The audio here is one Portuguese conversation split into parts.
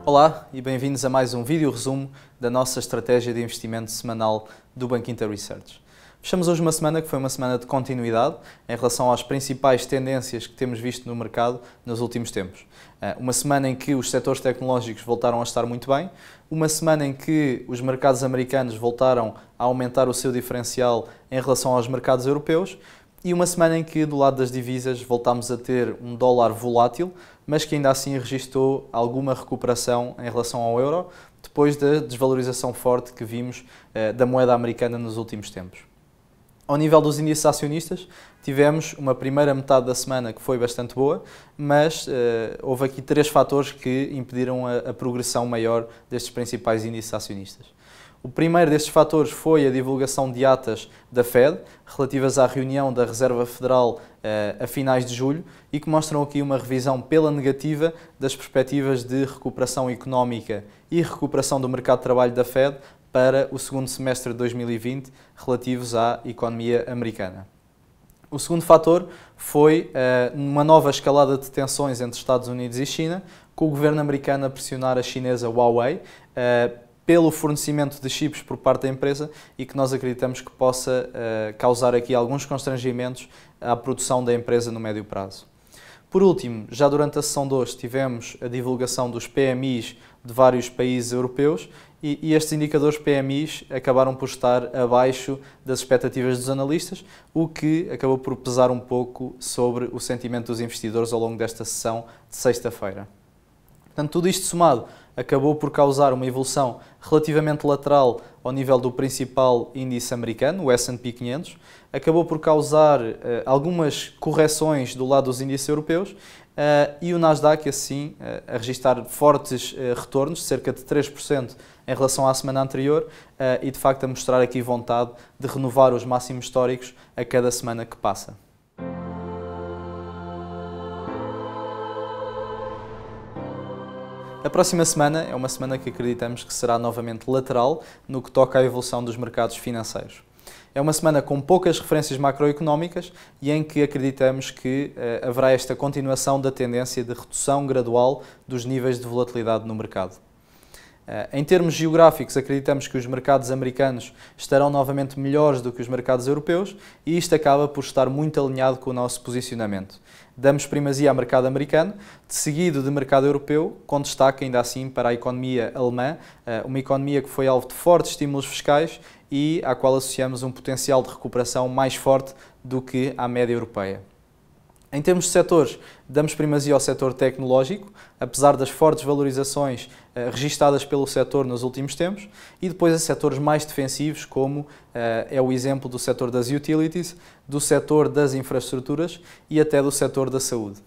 Olá e bem-vindos a mais um vídeo resumo da nossa estratégia de investimento semanal do Banco Inter Research. Fechamos hoje uma semana que foi uma semana de continuidade em relação às principais tendências que temos visto no mercado nos últimos tempos. Uma semana em que os setores tecnológicos voltaram a estar muito bem, uma semana em que os mercados americanos voltaram a aumentar o seu diferencial em relação aos mercados europeus e uma semana em que, do lado das divisas, voltámos a ter um dólar volátil, mas que ainda assim registou alguma recuperação em relação ao euro, depois da desvalorização forte que vimos da moeda americana nos últimos tempos. Ao nível dos índices acionistas, tivemos uma primeira metade da semana que foi bastante boa, mas houve aqui três fatores que impediram a progressão maior destes principais índices acionistas. O primeiro destes fatores foi a divulgação de atas da Fed, relativas à reunião da Reserva Federal a finais de julho, e que mostram aqui uma revisão pela negativa das perspectivas de recuperação económica e recuperação do mercado de trabalho da Fed para o segundo semestre de 2020, relativos à economia americana. O segundo fator foi uma nova escalada de tensões entre Estados Unidos e China, com o governo americano a pressionar a chinesa Huawei pelo fornecimento de chips por parte da empresa e que nós acreditamos que possa causar aqui alguns constrangimentos à produção da empresa no médio prazo. Por último, já durante a sessão de hoje tivemos a divulgação dos PMIs de vários países europeus e estes indicadores PMIs acabaram por estar abaixo das expectativas dos analistas, o que acabou por pesar um pouco sobre o sentimento dos investidores ao longo desta sessão de sexta-feira. Portanto, tudo isto somado acabou por causar uma evolução relativamente lateral ao nível do principal índice americano, o S&P 500, acabou por causar algumas correções do lado dos índices europeus e o Nasdaq, assim, a registrar fortes retornos, cerca de 3% em relação à semana anterior e, de facto, a mostrar aqui vontade de renovar os máximos históricos a cada semana que passa. A próxima semana é uma semana que acreditamos que será novamente lateral no que toca à evolução dos mercados financeiros. É uma semana com poucas referências macroeconómicas e em que acreditamos que haverá esta continuação da tendência de redução gradual dos níveis de volatilidade no mercado. Em termos geográficos, acreditamos que os mercados americanos estarão novamente melhores do que os mercados europeus e isto acaba por estar muito alinhado com o nosso posicionamento. Damos primazia ao mercado americano, de seguido de mercado europeu, com destaque ainda assim para a economia alemã, uma economia que foi alvo de fortes estímulos fiscais e à qual associamos um potencial de recuperação mais forte do que à média europeia. Em termos de setores, damos primazia ao setor tecnológico, apesar das fortes valorizações registadas pelo setor nos últimos tempos, e depois a setores mais defensivos, como é o exemplo do setor das utilities, do setor das infraestruturas e até do setor da saúde.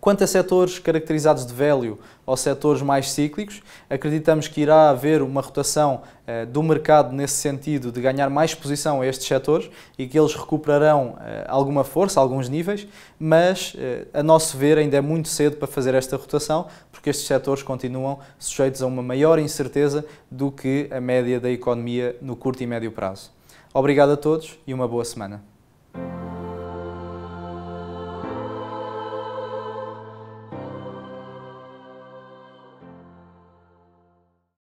Quanto a setores caracterizados de value ou setores mais cíclicos, acreditamos que irá haver uma rotação do mercado nesse sentido de ganhar mais exposição a estes setores e que eles recuperarão alguma força, alguns níveis, mas a nosso ver ainda é muito cedo para fazer esta rotação porque estes setores continuam sujeitos a uma maior incerteza do que a média da economia no curto e médio prazo. Obrigado a todos e uma boa semana.